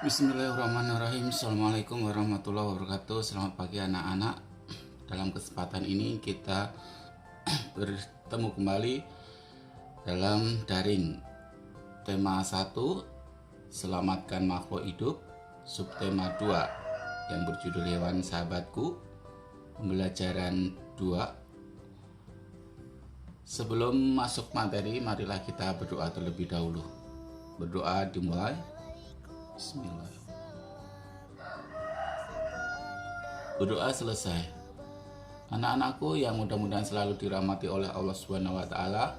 Bismillahirrahmanirrahim. Assalamualaikum warahmatullahi wabarakatuh. Selamat pagi anak-anak. Dalam kesempatan ini kita bertemu kembali dalam daring. Tema 1, selamatkan makhluk hidup. Subtema 2 yang berjudul hewan sahabatku. Pembelajaran 2. Sebelum masuk materi, marilah kita berdoa terlebih dahulu. Berdoa dimulai. Bismillah. Berdoa selesai. Anak-anakku yang mudah-mudahan selalu dirahmati oleh Allah Subhanahu wa taala,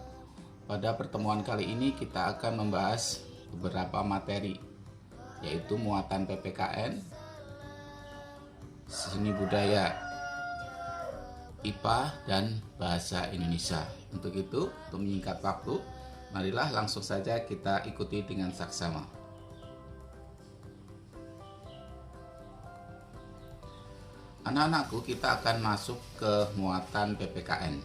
pada pertemuan kali ini kita akan membahas beberapa materi, yaitu muatan PPKN, seni budaya, IPA, dan bahasa Indonesia. Untuk itu, untuk menyingkat waktu, marilah langsung saja kita ikuti dengan saksama. Anak-anakku, kita akan masuk ke muatan PPKN.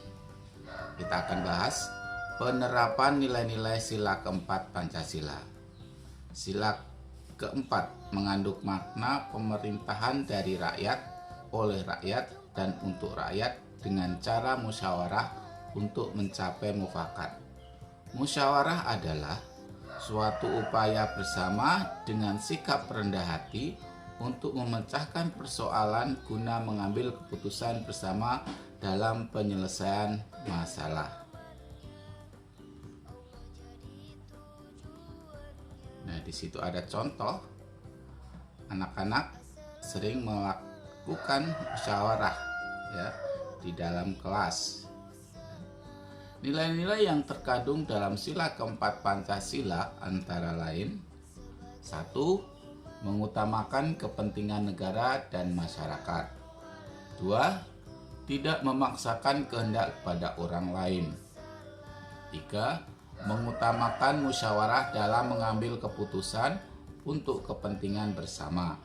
Kita akan bahas penerapan nilai-nilai sila keempat Pancasila. Sila keempat mengandung makna pemerintahan dari rakyat, oleh rakyat, dan untuk rakyat dengan cara musyawarah untuk mencapai mufakat. Musyawarah adalah suatu upaya bersama dengan sikap rendah hati untuk memecahkan persoalan guna mengambil keputusan bersama dalam penyelesaian masalah. Nah, di situ ada contoh anak-anak sering melakukan musyawarah ya di dalam kelas. Nilai-nilai yang terkandung dalam sila keempat Pancasila antara lain: 1. Mengutamakan kepentingan negara dan masyarakat. 2. Tidak memaksakan kehendak kepada orang lain. 3. Mengutamakan musyawarah dalam mengambil keputusan untuk kepentingan bersama.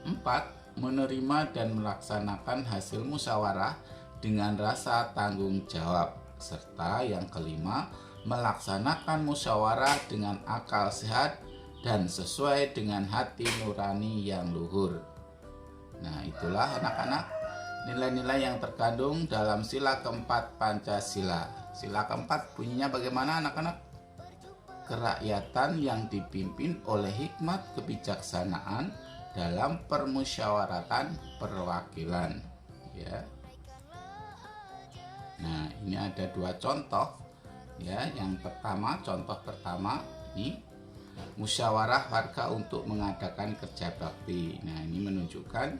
4. Menerima dan melaksanakan hasil musyawarah dengan rasa tanggung jawab. Serta yang kelima, melaksanakan musyawarah dengan akal sehat dan sesuai dengan hati nurani yang luhur. Nah, itulah anak-anak nilai-nilai yang terkandung dalam sila keempat Pancasila. Sila keempat bunyinya bagaimana anak-anak? Kerakyatan yang dipimpin oleh hikmat kebijaksanaan dalam permusyawaratan perwakilan. Ya. Nah, ini ada dua contoh. Ya, yang pertama, contoh pertama ini musyawarah warga untuk mengadakan kerja bakti. Nah, ini menunjukkan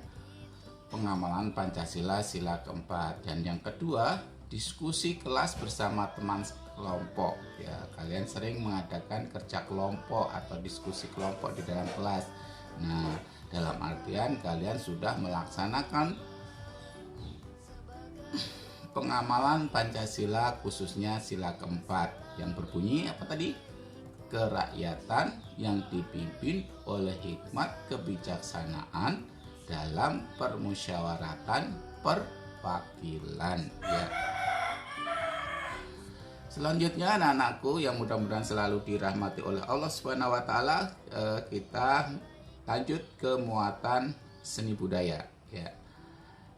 pengamalan Pancasila sila keempat. Dan yang kedua, diskusi kelas bersama teman kelompok. Ya, kalian sering mengadakan kerja kelompok atau diskusi kelompok di dalam kelas. Nah, dalam artian kalian sudah melaksanakan pengamalan Pancasila khususnya sila keempat yang berbunyi apa tadi? Kerakyatan yang dipimpin oleh hikmat kebijaksanaan dalam permusyawaratan perwakilan. Ya. Selanjutnya anak-anakku yang mudah-mudahan selalu dirahmati oleh Allah Subhanahu wa taala, kita lanjut ke muatan seni budaya. Ya.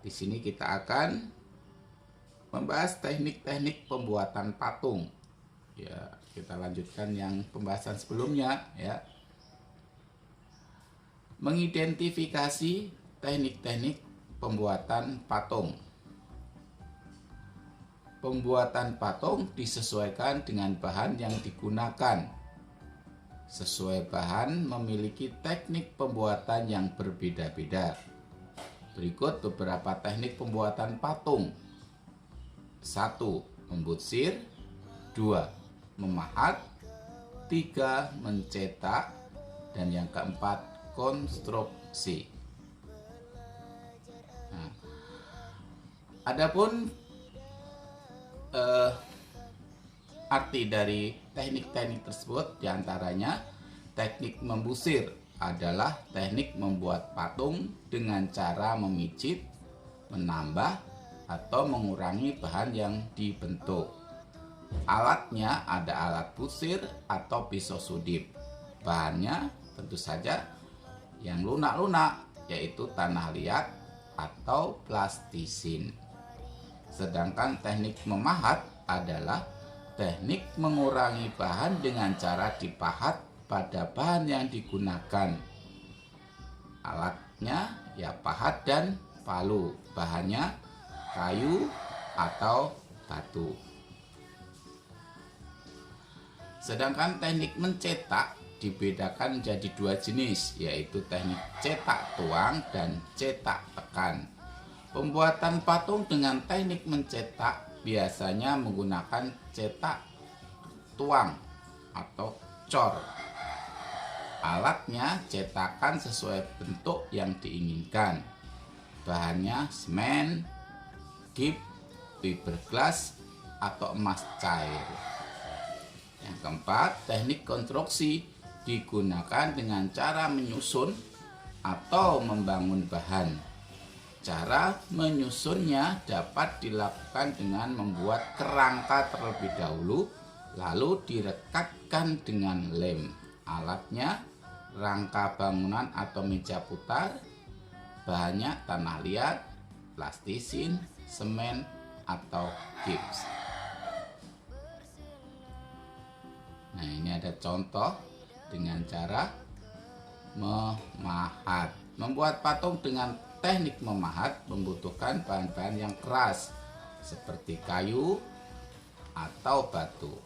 Di sini kita akan membahas teknik-teknik pembuatan patung. Ya, kita lanjutkan yang pembahasan sebelumnya ya. Mengidentifikasi teknik-teknik pembuatan patung. Pembuatan patung disesuaikan dengan bahan yang digunakan. Sesuai bahan memiliki teknik pembuatan yang berbeda-beda. Berikut beberapa teknik pembuatan patung. 1. Membutsir. 2. Memahat. 3. Mencetak. Dan yang keempat, konstruksi. Nah, adapun arti dari teknik-teknik tersebut diantaranya teknik membusir adalah teknik membuat patung dengan cara memijit, menambah, atau mengurangi bahan yang dibentuk. Alatnya ada alat busir atau pisau sudip. Bahannya tentu saja yang lunak-lunak, yaitu tanah liat atau plastisin. Sedangkan teknik memahat adalah teknik mengurangi bahan dengan cara dipahat pada bahan yang digunakan. Alatnya ya pahat dan palu, bahannya kayu atau batu. Sedangkan teknik mencetak dibedakan menjadi dua jenis, yaitu teknik cetak tuang dan cetak tekan. Pembuatan patung dengan teknik mencetak biasanya menggunakan cetak tuang atau cor. Alatnya cetakan sesuai bentuk yang diinginkan. Bahannya semen, gip, fiberglass, atau emas cair. Yang keempat, teknik konstruksi digunakan dengan cara menyusun atau membangun bahan. Cara menyusunnya dapat dilakukan dengan membuat kerangka terlebih dahulu, lalu direkatkan dengan lem. Alatnya rangka bangunan atau meja putar, bahannya tanah liat, plastisin, semen, atau gips. Nah, ini ada contoh dengan cara memahat. Membuat patung dengan teknik memahat membutuhkan bahan-bahan yang keras seperti kayu atau batu.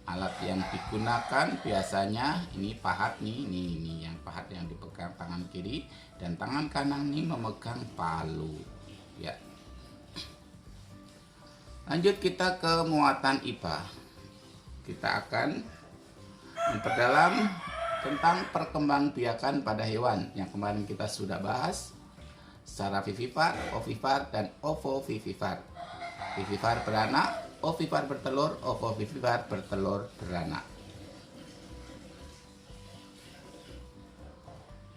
Alat yang digunakan biasanya ini pahat nih, ini yang pahat yang dipegang tangan kiri dan tangan kanan ini memegang palu. Ya. Lanjut kita ke muatan IPA. Kita akan memperdalam tentang perkembangbiakan pada hewan yang kemarin kita sudah bahas secara vivipar, ovipar, dan ovovivipar. Vivipar beranak, ovipar bertelur, ovovivipar bertelur beranak.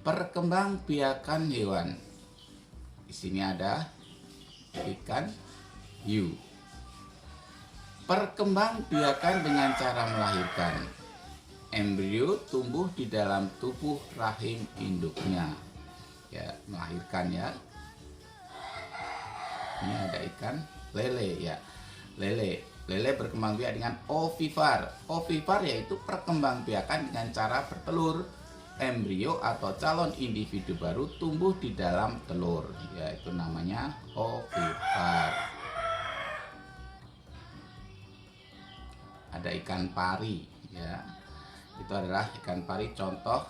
Perkembangbiakan hewan. Di sini ada ikan hiu. Perkembangbiakan dengan cara melahirkan. Embrio tumbuh di dalam tubuh rahim induknya. Ya, melahirkan ya. Ini ada ikan lele ya. Lele berkembangbiak dengan ovipar. Ovipar yaitu perkembangbiakan dengan cara bertelur. Embrio atau calon individu baru tumbuh di dalam telur, yaitu namanya ovipar. Ada ikan pari ya. Itu adalah ikan pari, contoh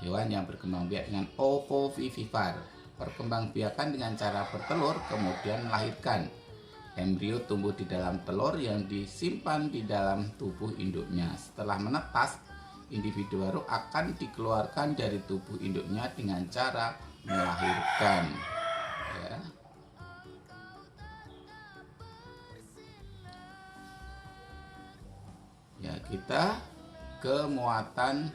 hewan yang berkembangbiak dengan ovovivipar. Perkembangbiakan dengan cara bertelur kemudian melahirkan. Embrio tumbuh di dalam telur yang disimpan di dalam tubuh induknya. Setelah menetas, individu baru akan dikeluarkan dari tubuh induknya dengan cara melahirkan. Ya. Ya, kita ke muatan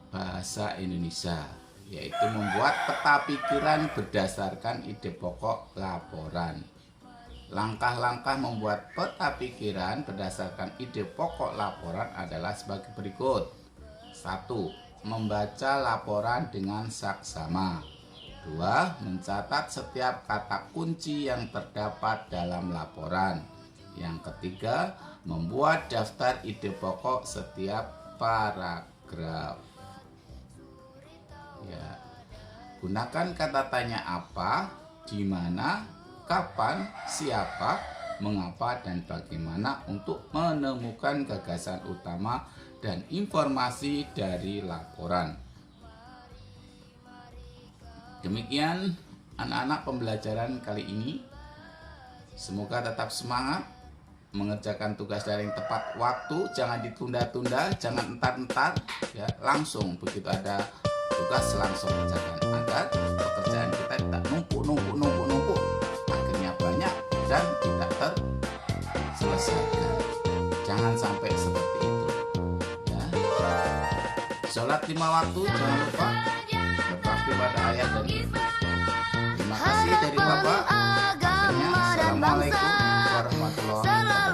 bahasa Indonesia, yaitu membuat peta pikiran berdasarkan ide pokok laporan. Langkah-langkah membuat peta pikiran berdasarkan ide pokok laporan adalah sebagai berikut. 1. Membaca laporan dengan saksama. 2. Mencatat setiap kata kunci yang terdapat dalam laporan. Yang ketiga, membuat daftar ide pokok setiap paragraf. Ya. Gunakan kata tanya apa, di mana, kapan, siapa, mengapa, dan bagaimana untuk menemukan gagasan utama dan informasi dari laporan. Demikian anak-anak pembelajaran kali ini. Semoga tetap semangat mengerjakan tugas daring tepat waktu, jangan ditunda-tunda, jangan entar-entar, ya, langsung begitu ada tugas langsung kerjakan agar pekerjaan kita tidak numpuk, akhirnya banyak dan tidak terselesaikan. Jangan sampai seperti itu. Ya. Sholat 5 waktu jangan lupa berbakti pada ayah dan ibu. Terima kasih dari Bapak. Akhirnya, Assalamualaikum warahmatullahi wabarakatuh.